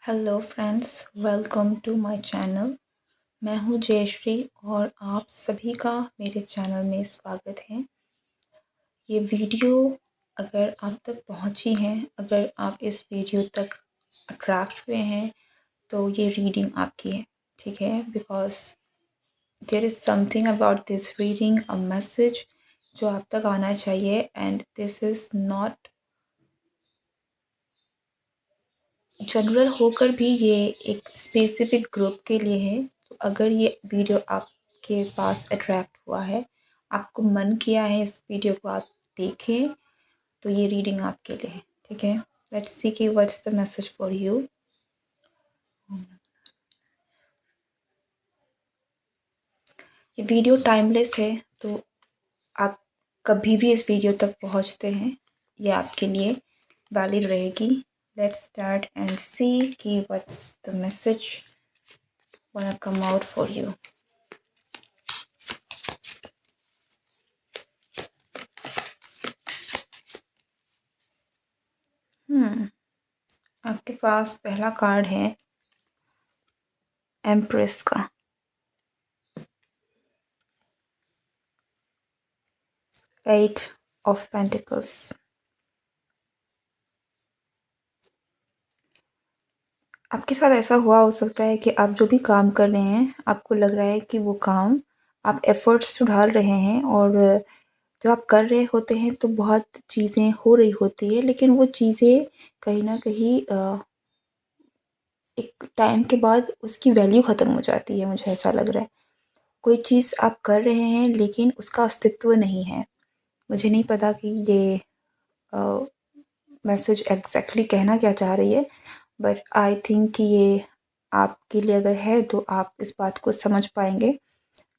Hello friends, welcome to my channel. मैं हूँ जयश्री और आप सभी का मेरे चैनल में स्वागत है। ये वीडियो अगर आप तक पहुँची है, अगर आप इस वीडियो तक अट्रैक्ट हुए हैं तो ये रीडिंग आपकी है, ठीक है। Because there is something about this reading, a message जो आप तक आना चाहिए। And this is not general होकर भी ये एक स्पेसिफिक ग्रुप के लिए है। तो अगर ये वीडियो आपके पास अट्रैक्ट हुआ है, आपको मन किया है इस वीडियो को आप देखें, तो ये रीडिंग आपके लिए है, ठीक है। लेट्स सी कि what's the message for you. ये वीडियो टाइमलेस है, तो आप कभी भी इस वीडियो तक पहुंचते हैं, ये आपके लिए वैलिड रहेगी। लेट्स स्टार्ट एंड सी कि what's the message wanna come out for you। आपके पास पहला कार्ड है एम्प्रेस का। Eight of pentacles. आपके साथ ऐसा हुआ हो सकता है कि आप जो भी काम कर रहे हैं, आपको लग रहा है कि वो काम आप एफ़र्ट्स तो डाल रहे हैं और जब आप कर रहे होते हैं तो बहुत चीज़ें हो रही होती है, लेकिन वो चीज़ें कहीं न कहीं एक टाइम के बाद उसकी वैल्यू ख़त्म हो जाती है, मुझे ऐसा लग रहा है। कोई चीज़ आप कर रहे हैं लेकिन उसका अस्तित्व नहीं है। मुझे नहीं पता कि ये मैसेज एग्जैक्टली कहना क्या चाह रही है, बट आई थिंक कि ये आपके लिए अगर है तो आप इस बात को समझ पाएंगे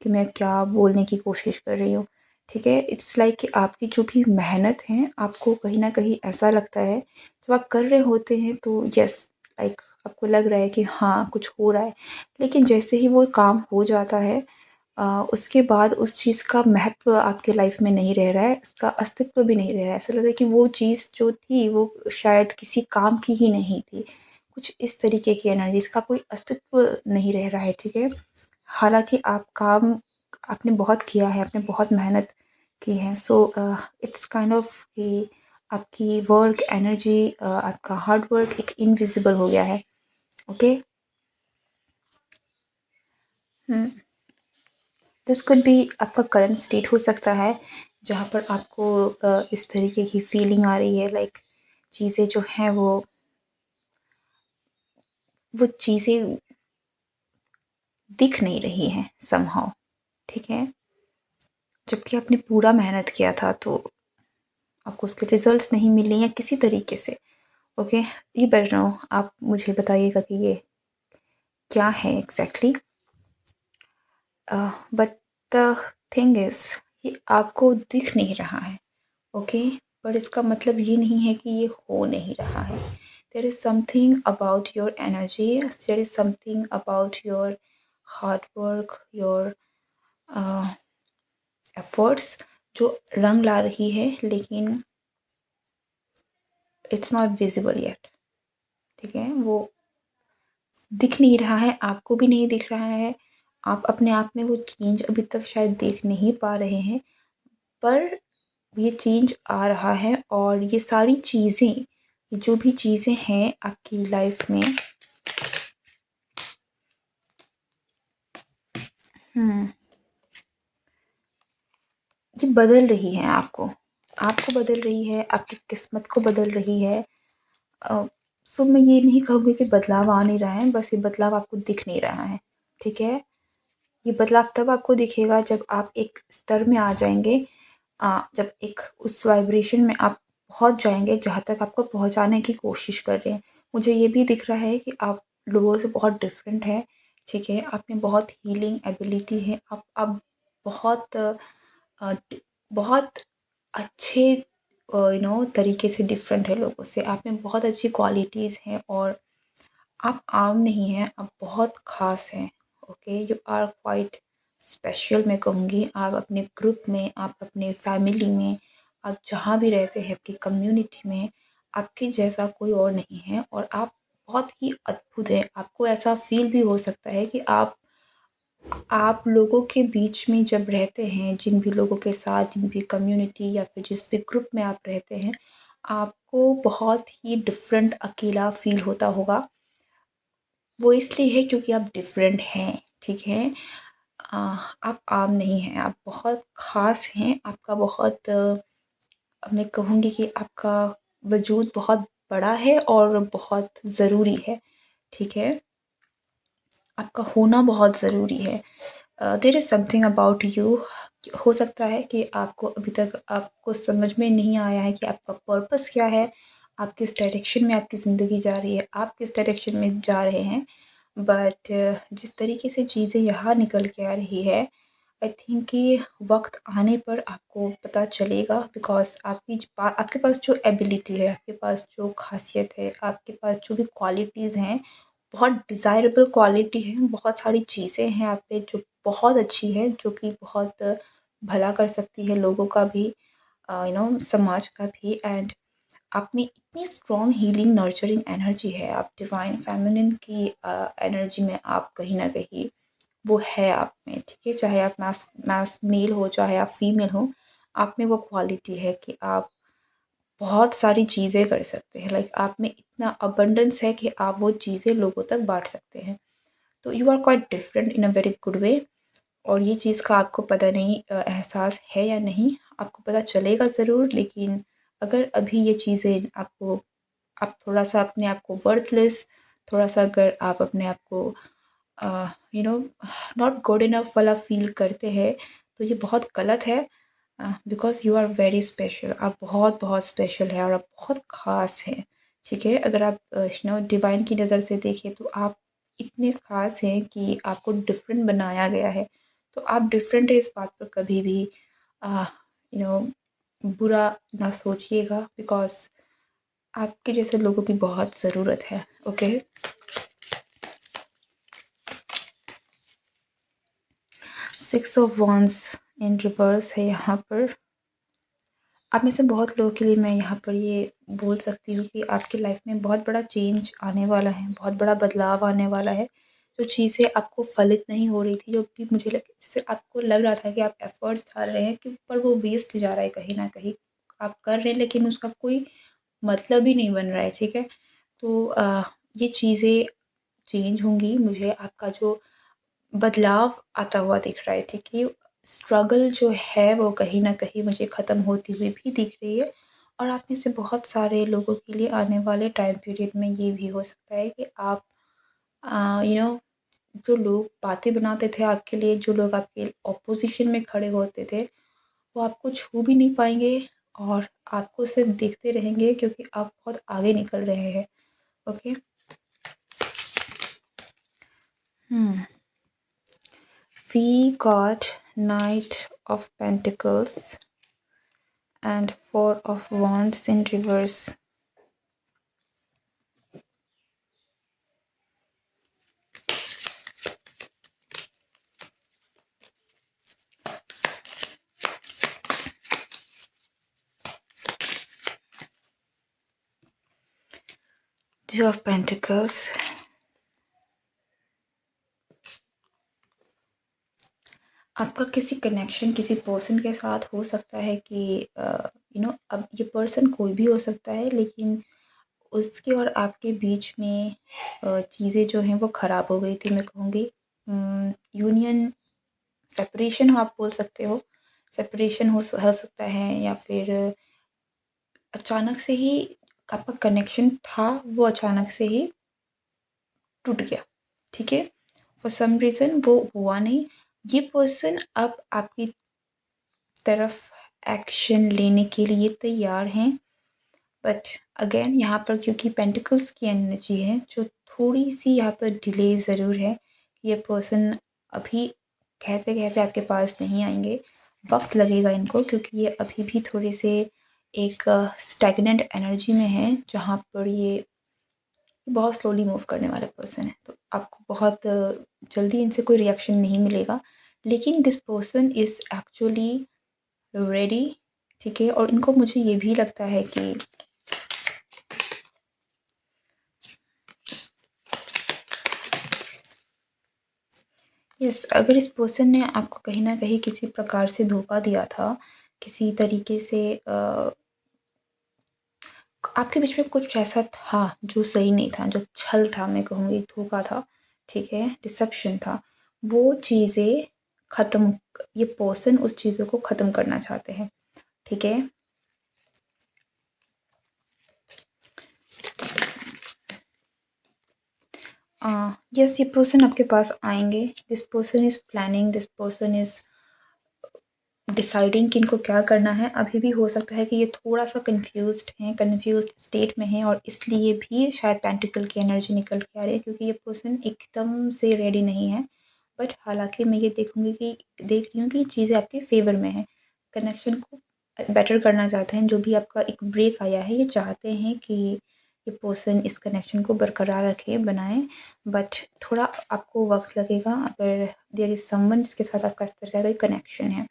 कि मैं क्या बोलने की कोशिश कर रही हूँ, ठीक है। इट्स लाइक कि आपकी जो भी मेहनत है, आपको कहीं ना कहीं ऐसा लगता है जब आप कर रहे होते हैं तो यस, लाइक आपको लग रहा है कि हाँ कुछ हो रहा है, लेकिन जैसे ही वो काम हो जाता है उसके बाद उस चीज़ का महत्व आपके लाइफ में नहीं रह रहा है, उसका अस्तित्व भी नहीं रह रहा है। ऐसा लगता है कि वो चीज़ जो थी वो शायद किसी काम की ही नहीं थी। कुछ इस तरीके की एनर्जी, इसका कोई अस्तित्व नहीं रह रहा है, ठीक है। हालाँकि आप काम आपने बहुत किया है, आपने बहुत मेहनत की है। सो इट्स काइंड ऑफ कि आपकी वर्क एनर्जी, आपका हार्ड वर्क एक इनविजिबल हो गया है, ओके। दिस कुड बी आपका करंट स्टेट हो सकता है, जहाँ पर आपको इस तरीके की फीलिंग आ रही है, लाइक चीज़ें जो हैं वो चीज़ें दिख नहीं रही हैं समहाउ, ठीक है। जबकि आपने पूरा मेहनत किया था तो आपको उसके रिजल्ट्स नहीं मिले या किसी तरीके से, ओके। ये बैठ रहा हूँ, आप मुझे बताइएगा कि ये क्या है exactly. But the thing is ये आपको दिख नहीं रहा है, ओके। पर इसका मतलब ये नहीं है कि ये हो नहीं रहा है। There is something about your energy, there is something about your hard work, your efforts जो रंग ला रही है, लेकिन इट्स नॉट विजिबल येट, ठीक है। वो दिख नहीं रहा है, आपको भी नहीं दिख रहा है। आप अपने आप में वो चेंज अभी तक शायद देख नहीं पा रहे हैं, पर ये चेंज आ रहा है। और ये सारी चीज़ें, ये जो भी चीज़ें हैं आपकी लाइफ में, ये बदल रही हैं आपको, आपको बदल रही है, आपकी किस्मत को बदल रही है। सो मैं ये नहीं कहूँगी कि बदलाव आ नहीं रहा है, बस ये बदलाव आपको दिख नहीं रहा है, ठीक है। ये बदलाव तब आपको दिखेगा जब आप एक स्तर में आ जाएंगे, जब एक उस वाइब्रेशन में आप पहुंच जाएंगे जहाँ तक आपको पहुंचाने की कोशिश कर रहे हैं। मुझे ये भी दिख रहा है कि आप लोगों से बहुत डिफरेंट है, ठीक है। आप में बहुत हीलिंग एबिलिटी है, आप बहुत बहुत अच्छे तरीके से डिफरेंट है लोगों से। आप में बहुत अच्छी क्वालिटीज़ हैं और आप आम नहीं हैं, आप बहुत ख़ास हैं, okay. You are quite special, मैं कहूँगी। आप अपने ग्रुप में, आप अपने फैमिली में, आप जहाँ भी रहते हैं, आपकी कम्युनिटी में, आपके जैसा कोई और नहीं है। और आप बहुत ही अद्भुत है। आपको ऐसा फ़ील भी हो सकता है कि आप लोगों के बीच में जब रहते हैं, जिन भी लोगों के साथ, जिन भी कम्युनिटी या फिर जिस भी ग्रुप में आप रहते हैं, आपको बहुत ही डिफरेंट अकेला फ़ील होता होगा। वो इसलिए है क्योंकि आप डिफरेंट हैं, ठीक है? अ, आप आम नहीं हैं, आप बहुत ख़ास हैं, आपका बहुत मैं कहूँगी कि आपका वजूद बहुत बड़ा है और बहुत ज़रूरी है, ठीक है? आपका होना बहुत ज़रूरी है। There is something about you. हो सकता है कि आपको अभी तक आपको समझ में नहीं आया है कि आपका पर्पस क्या है, आप किस डायरेक्शन में आपकी ज़िंदगी जा रही है, आप किस डायरेक्शन में जा रहे हैं। बट जिस तरीके से चीज़ें यहाँ निकल के आ रही है, आई थिंक कि वक़्त आने पर आपको पता चलेगा, बिकॉज़ आपके पास जो एबिलिटी है, आपके पास जो ख़ासियत है, आपके पास जो भी क्वालिटीज़ हैं, बहुत डिज़ायरेबल क्वालिटी है, बहुत सारी चीज़ें हैं आप पे जो बहुत अच्छी है, जो कि बहुत भला कर सकती है लोगों का भी, समाज का भी। एंड आप में इतनी स्ट्रॉन्ग हीलिंग नर्चरिंग एनर्जी है, आप डिवाइन फेमिनिन की एनर्जी में आप कहीं न कहीं वो है आप में, ठीक है? चाहे आप मास मास मेल हो, चाहे आप फीमेल हो, आप में वो क्वालिटी है कि आप बहुत सारी चीज़ें कर सकते हैं। लाइक आप में इतना अबंडेंस है कि आप वो चीज़ें लोगों तक बाँट सकते हैं। तो you are quite different in a very good way. और ये चीज़ का आपको पता नहीं एहसास है या नहीं, आपको पता चलेगा ज़रूर। लेकिन अगर अभी ये चीज़ें आपको, आप थोड़ा-सा अपने आप को वर्थलेस, थोड़ा-सा अगर आप अपने आप को you know not good enough वाला फ़ील करते हैं, तो ये बहुत गलत है। Because you are very special, आप बहुत-बहुत स्पेशल हैं और आप बहुत ख़ास हैं, ठीक है? अगर आप डिवाइन की नज़र से देखें तो आप इतने ख़ास हैं कि आपको डिफरेंट बनाया गया है। तो आप डिफरेंट है, इस बात पर कभी भी अ, यू नो बुरा ना सोचिएगा, बिकॉज़ आपके जैसे लोगों की बहुत ज़रूरत है, okay? 6 of wands in reverse है यहाँ पर। आप में से बहुत लोगों के लिए मैं यहाँ पर ये बोल सकती हूँ कि आपकी लाइफ में बहुत बड़ा चेंज आने वाला है, बहुत बड़ा बदलाव आने वाला है। जो चीज़ें आपको फलित नहीं हो रही थी, जो भी मुझे जैसे आपको लग रहा था कि आप एफ़र्ट्स डाल रहे हैं कि पर वो वेस्ट जा रहा है कहीं न कहीं। आप कर रहे हैं लेकिन उसका कोई मतलब ही नहीं बन रहा है, ठीक है? तो ये चीज़ें चेंज होंगी। मुझे आपका जो बदलाव आता हुआ दिख रहा है, ठीक है? स्ट्रगल जो है वो कहीं न कहीं मुझे ख़त्म होती हुई भी दिख रही है। और आप में से बहुत सारे लोगों के लिए आने वाले टाइम पीरियड में ये भी हो सकता है कि आप यू नो जो लोग बातें बनाते थे आपके लिए, जो लोग आपके ऑपोज़िशन में खड़े होते थे, वो आपको छू भी नहीं पाएँगे और आपको सिर्फ़ देखते रहेंगे, क्योंकि आप बहुत आगे निकल रहे हैं, okay? Hmm. We got Knight of Pentacles and Four of Wands in reverse. Two of Pentacles. आपका किसी कनेक्शन किसी पर्सन के साथ हो सकता है कि अब ये पर्सन कोई भी हो सकता है, लेकिन उसके और आपके बीच में चीज़ें जो हैं वो ख़राब हो गई थी, मैं कहूँगी। यूनियन, सेपरेशन आप बोल सकते हो। सेपरेशन हो सकता है, या फिर अचानक से ही आपका कनेक्शन था, वो अचानक से ही टूट गया, ठीक है? फॉर सम रीज़न वो हुआ नहीं। ये पर्सन अब आपकी तरफ एक्शन लेने के लिए तैयार हैं, बट अगेन यहाँ पर क्योंकि पेंटिकल्स की एनर्जी है, जो थोड़ी-सी यहाँ पर डिले ज़रूर है। ये पर्सन अभी कहते-कहते आपके पास नहीं आएँगे, वक़्त लगेगा इनको, क्योंकि ये अभी भी थोड़े-से एक स्टैग्नेंट एनर्जी में हैं, जहाँ पर ये बहुत स्लोली मूव करने वाले पर्सन है। तो आपको बहुत जल्दी इनसे कोई रिएक्शन नहीं मिलेगा। लेकिन this person is actually ready, ठीक है? और इनको मुझे ये भी लगता है कि यस, अगर इस पर्सन ने आपको कहीं न कहीं किसी प्रकार से धोखा दिया था, किसी तरीके से आपके बीच में कुछ ऐसा था जो सही नहीं था, जो छल था, मैं कहूँगी धोखा था, ठीक है? डिसेप्शन था। वो चीज़ें ख़त्म, ये पर्सन उस चीज़ों को ख़त्म करना चाहते हैं, ठीक है? यस, ये पर्सन आपके पास आएँगे। This person is planning, this person is deciding कि इनको क्या करना है। अभी भी हो सकता है कि ये थोड़ा-सा कन्फ्यूज़्ड हैं, कन्फ्यूज़्ड स्टेट में हैं और इसलिए भी शायद पेंटिकल की एनर्जी निकल के आ रही है क्योंकि ये पर्सन एकदम से रेडी नहीं है। बट हालाँकि मैं ये देखूँगी कि देख रही हूँ कि चीज़ें आपके फ़ेवर में हैं। कनेक्शन को बेटर करना चाहते हैं, जो भी आपका एक ब्रेक आया है, ये चाहते हैं कि ये पर्सन इस कनेक्शन को बरकरार रखे, बनाए। बट थोड़ा आपको वक़्त लगेगा अगर देयर इज़ समवन जिसके साथ आपका इस तरह का कोई कनेक्शन है।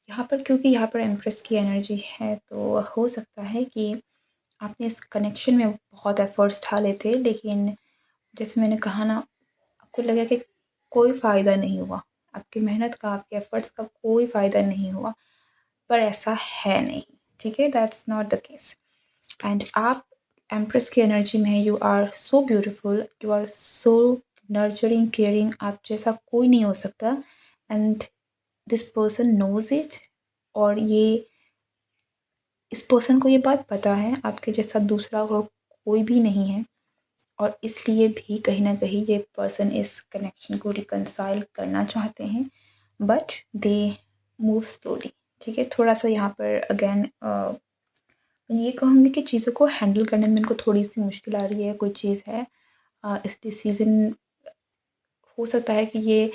यहाँ पर क्योंकि यहाँ पर एम्प्रेस की एनर्जी है तो हो सकता है कि आपने इस कनेक्शन में बहुत एफ़र्ट्स डाले थे लेकिन जैसे मैंने कहा ना, आपको लगा कि कोई फ़ायदा नहीं हुआ। आपकी मेहनत का, आपके एफ़र्ट्स का कोई फ़ायदा नहीं हुआ, पर ऐसा है नहीं, ठीक है? That's not the case and आप एम्प्रेस की एनर्जी में हैं, you are so beautiful, you are so nurturing, caring, आप जैसा कोई नहीं हो सकता and this person knows it और ये इस पर्सन को ये बात पता है आपके जैसा दूसरा और कोई भी नहीं है और इसलिए भी कहीं न कहीं ये पर्सन इस कनेक्शन को रिकंसाइल करना चाहते हैं बट दे मूव स्लोली, ठीक है? थोड़ा-सा यहाँ पर अगेन मैं ये कहूँगी कि चीज़ों को हैंडल करने में इनको थोड़ी-सी मुश्किल आ रही है, कोई चीज़ है इस डिसीज़न हो सकता है कि ये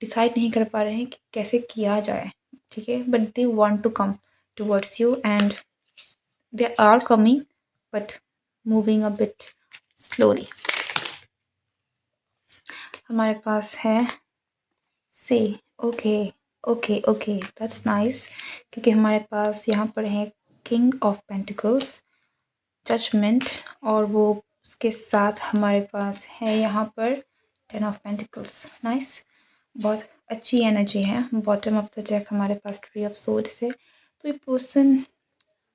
डिसाइड नहीं कर पा रहे हैं कि कैसे किया जाए, ठीक है? But they want to come towards you and they are coming but moving a bit slowly। हमारे पास है से okay okay okay that's nice क्योंकि हमारे पास यहाँ पर है किंग ऑफ पेंटिकल्स, जजमेंट और वो उसके साथ हमारे पास है यहाँ पर 10 ऑफ पेंटिकल्स। नाइस, बहुत अच्छी एनर्जी है। बॉटम ऑफ द डेक हमारे पास ट्री ऑफ सोर्ड्स है। तो ये पर्सन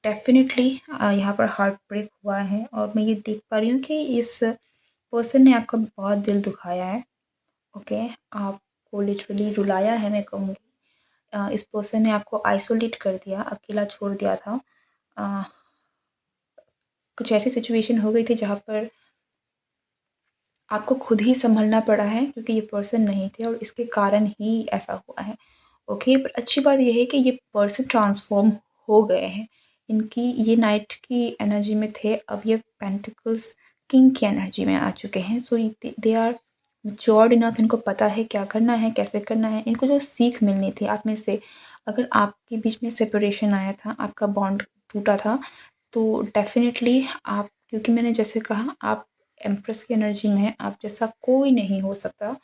डेफ़िनेटली यहाँ पर हार्ट ब्रेक हुआ है और मैं ये देख पा रही हूँ कि इस पर्सन ने आपका बहुत दिल दुखाया है, ओके? आपको लिटरली रुलाया है मैं कहूँगी। इस पर्सन ने आपको आइसोलेट कर दिया, अकेला छोड़ दिया था। अ, कुछ ऐसी सिचुएशन हो गई थी जहाँ पर आपको खुद ही सँभलना पड़ा है क्योंकि ये पर्सन नहीं थे और इसके कारण ही ऐसा हुआ है, ओके? पर अच्छी बात ये है कि ये पर्सन ट्रांसफ़ॉर्म हो गए हैं। इनकी ये नाइट की एनर्जी में थे, अब ये पेंटिकल्स किंग की एनर्जी में आ चुके हैं। So they are matured enough, इनको पता है क्या करना है, कैसे करना है। इनको जो सीख मिलनी थी आप में से, अगर आपके बीच में सेपरेशन आया था, आपका बॉन्ड टूटा था, तो डेफ़िनेटली आप क्योंकि मैंने जैसे कहा आप एम्प्रेस की एनर्जी में हैं, आप जैसा कोई नहीं हो सकता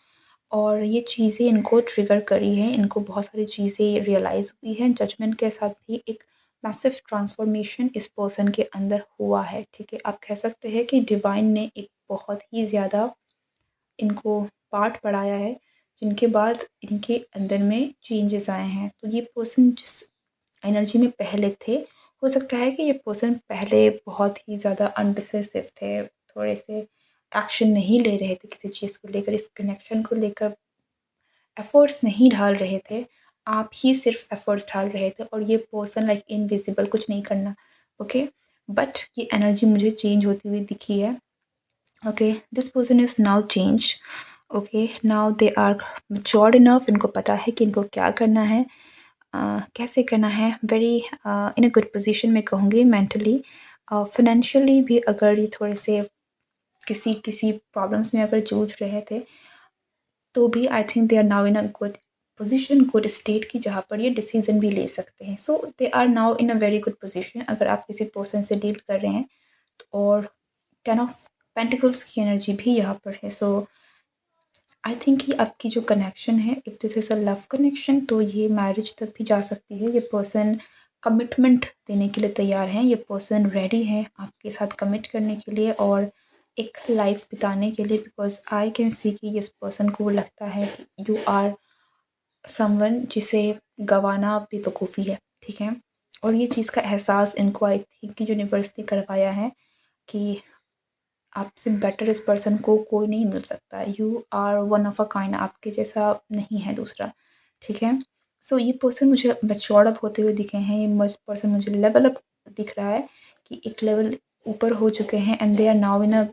और ये चीज़ें इनको ट्रिगर करी हैं, इनको बहुत सारी चीज़ें रियलाइज़ हुई हैं। जजमेंट के साथ भी एक मैसिव ट्रांसफॉर्मेशन इस पर्सन के अंदर हुआ है, ठीक है? आप कह सकते हैं कि डिवाइन ने एक बहुत ही ज़्यादा इनको पाठ पढ़ाया है, जिनके बाद इनके अंदर में चेंजेस आए हैं। तो ये पर्सन जिस एनर्जी में पहले थे, हो सकता है कि ये पर्सन पहले बहुत ही ज़्यादा अनडिसिसिव थे, थोड़े से एक्शन नहीं ले रहे थे किसी चीज़ को लेकर, इस कनेक्शन को लेकर एफ़र्ट्स नहीं डाल रहे थे। आप ही सिर्फ़ एफ़र्ट्स डाल रहे थे और ये पर्सन लाइक इनविज़िबल कुछ नहीं करना, ओके? बट ये एनर्जी मुझे चेंज होती हुई दिखी है। Okay, this person is now changed, okay? Now they are matured enough, इनको पता है कि इनको क्या करना है, कैसे करना है। Very in a good position मैं कहूँगी मेंटली, फ़ाइनेंशियली भी अगर ये थोड़े से किसी किसी प्रॉब्लम्स में अगर जूझ रहे थे, तो भी I think they are now in a good position, good state की जहाँ पर ये डिसीज़न भी ले सकते हैं। So they are now in a very good position अगर आप किसी पर्सन से डील कर रहे हैं तो और 10 ऑफ पेंटिकल्स की एनर्जी भी यहाँ पर है। सो आई थिंक कि आपकी जो कनेक्शन है, if this is a love connection, तो ये मैरिज तक भी जा सकती है। ये पर्सन कमिटमेंट देने के लिए तैयार हैं, ये पर्सन रेडी है आपके साथ कमिट करने के लिए और एक लाइफ बिताने के लिए, बिकॉज़ आई कैन सी कि इस पर्सन को लगता है कि यू आर समवन जिसे गँवाना बेवकूफ़ी है, ठीक है? और ये चीज़ का एहसास इनको आई थिंक यूनिवर्स ने करवाया है कि आपसे बेटर इस पर्सन को कोई नहीं मिल सकता। You are one of a kind, आपके जैसा नहीं है दूसरा, ठीक है? सो ये पर्सन मुझे मैच्योर्ड अप होते हुए दिखे हैं, ये पर्सन मुझे लेवल अप दिख रहा है कि एक लेवल ऊपर हो चुके हैं and they are now in a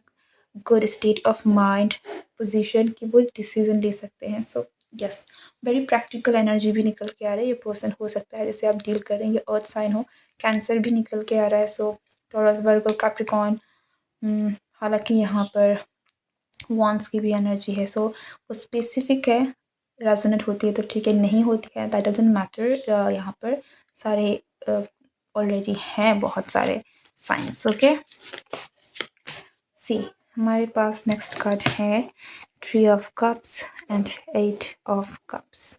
good state of mind position कि वो डिसीजन ले सकते हैं। So yes, very practical energy भी निकल के आ रहा है। ये पर्सन हो सकता है जैसे आप डील कर रहे हैं ये अर्थ साइन हो, कैंसर भी निकल के आ रहा है। सो टॉरस, वर्गो, कैप्रिकॉर्न, हालांकि यहाँ पर वॉन्स की भी एनर्जी है। सो वो स्पेसिफिक है, रेजोनेट होती है तो ठीक है, नहीं होती है दैट डजंट मैटर। यहाँ पर सारे ऑलरेडी हैं बहुत सारे साइंस। ओके, सी हमारे पास नेक्स्ट कार्ड है three of cups and eight of cups.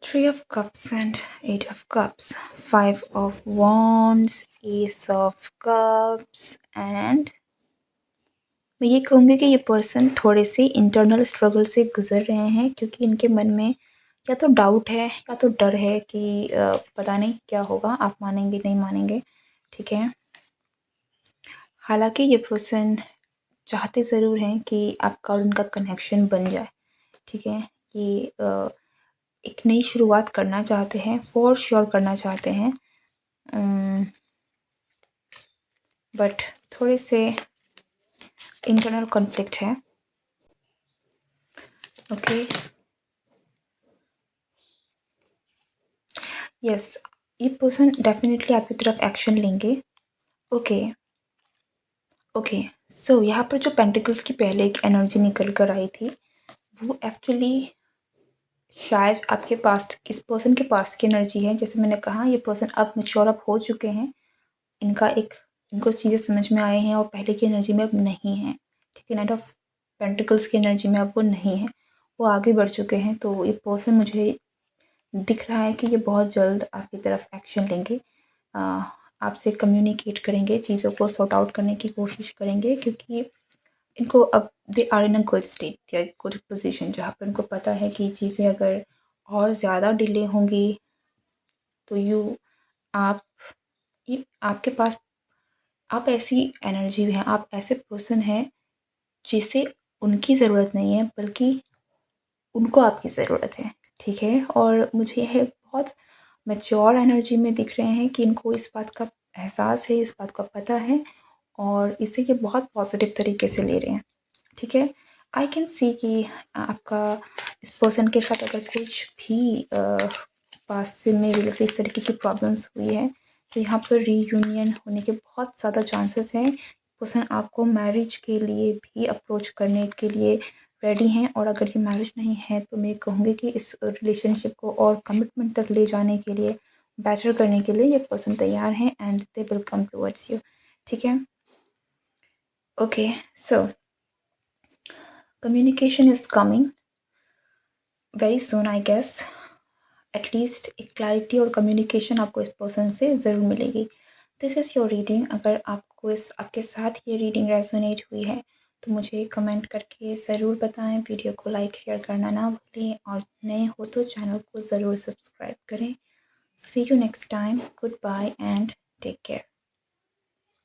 Three of Cups and Eight of Cups, Five of Wands, Ace of Cups and मैं ये कहूँगी कि ये पर्सन थोड़े से इंटरनल स्ट्रगल से गुजर रहे हैं क्योंकि इनके मन में या तो डाउट है या तो डर है कि पता नहीं क्या होगा, आप मानेंगे नहीं मानेंगे, ठीक है? हालांकि ये पर्सन चाहते ज़रूर हैं कि आपका और उनका कनेक्शन बन जाए, ठीक है? ये एक नई शुरुआत करना चाहते हैं, फॉर श्योर करना चाहते हैं, बट थोड़े से इंटरनल कॉन्फ्लिक्ट है। ओके, यस, ये पर्सन डेफिनेटली आपकी तरफ एक्शन लेंगे। ओके ओके, सो यहाँ पर जो पेंटिकल्स की पहले एक एनर्जी निकल कर आई थी वो एक्चुअली शायद आपके पास्ट, इस पर्सन के पास्ट की एनर्जी है। जैसे मैंने कहा ये पर्सन अब मैच्योर अप हो चुके हैं, इनको चीज़ें समझ में आए हैं और पहले की एनर्जी में अब नहीं है, ठीक है? नाइट ऑफ पेंटिकल्स की एनर्जी में अब वो नहीं है, वो आगे बढ़ चुके हैं। तो ये पर्सन मुझे दिख रहा है कि ये बहुत जल्द आपकी तरफ एक्शन लेंगे, आपसे कम्युनिकेट करेंगे, चीज़ों को सॉर्ट आउट करने की कोशिश करेंगे क्योंकि इनको अब they are in a good state या गुड पोजीशन जहाँ पर उनको पता है कि चीज़ें अगर और ज़्यादा डिले होंगी तो आप आपके पास, आप ऐसी एनर्जी हैं, आप ऐसे पर्सन हैं जिसे उनकी ज़रूरत नहीं है बल्कि उनको आपकी ज़रूरत है, ठीक है? और मुझे यह बहुत मैच्योर एनर्जी में दिख रहे हैं कि इनको इस बात का एहसास है, इस बात का पता है और इसे ये बहुत पॉजिटिव तरीके से ले रहे हैं, ठीक है? आई कैन सी कि आपका इस पर्सन के साथ अगर कुछ भी पास्ट से में रिलेटेड इस तरीके की प्रॉब्लम्स हुई है तो यहाँ पर रीयूनियन होने के बहुत ज़्यादा चांसेस हैं। पर्सन आपको मैरिज के लिए भी अप्रोच करने के लिए रेडी हैं और अगर ये मैरिज नहीं है तो मैं कहूँगी कि इस रिलेशनशिप को और कमिटमेंट तक ले जाने के लिए, बेटर करने के लिए ये पर्सन तैयार हैं and they will come towards you, ठीक है? Okay, so communication is coming very soon I guess. At least एक क्लैरिटी और कम्युनिकेशन आपको इस पर्सन से ज़रूर मिलेगी। This is your reading. अगर आपको इस आपके साथ ये रीडिंग रेजोनेट हुई है तो मुझे कमेंट करके ज़रूर बताएं, वीडियो को लाइक शेयर करना ना भूलें और नए हो तो चैनल को ज़रूर सब्सक्राइब करें। See you next time, goodbye and take care.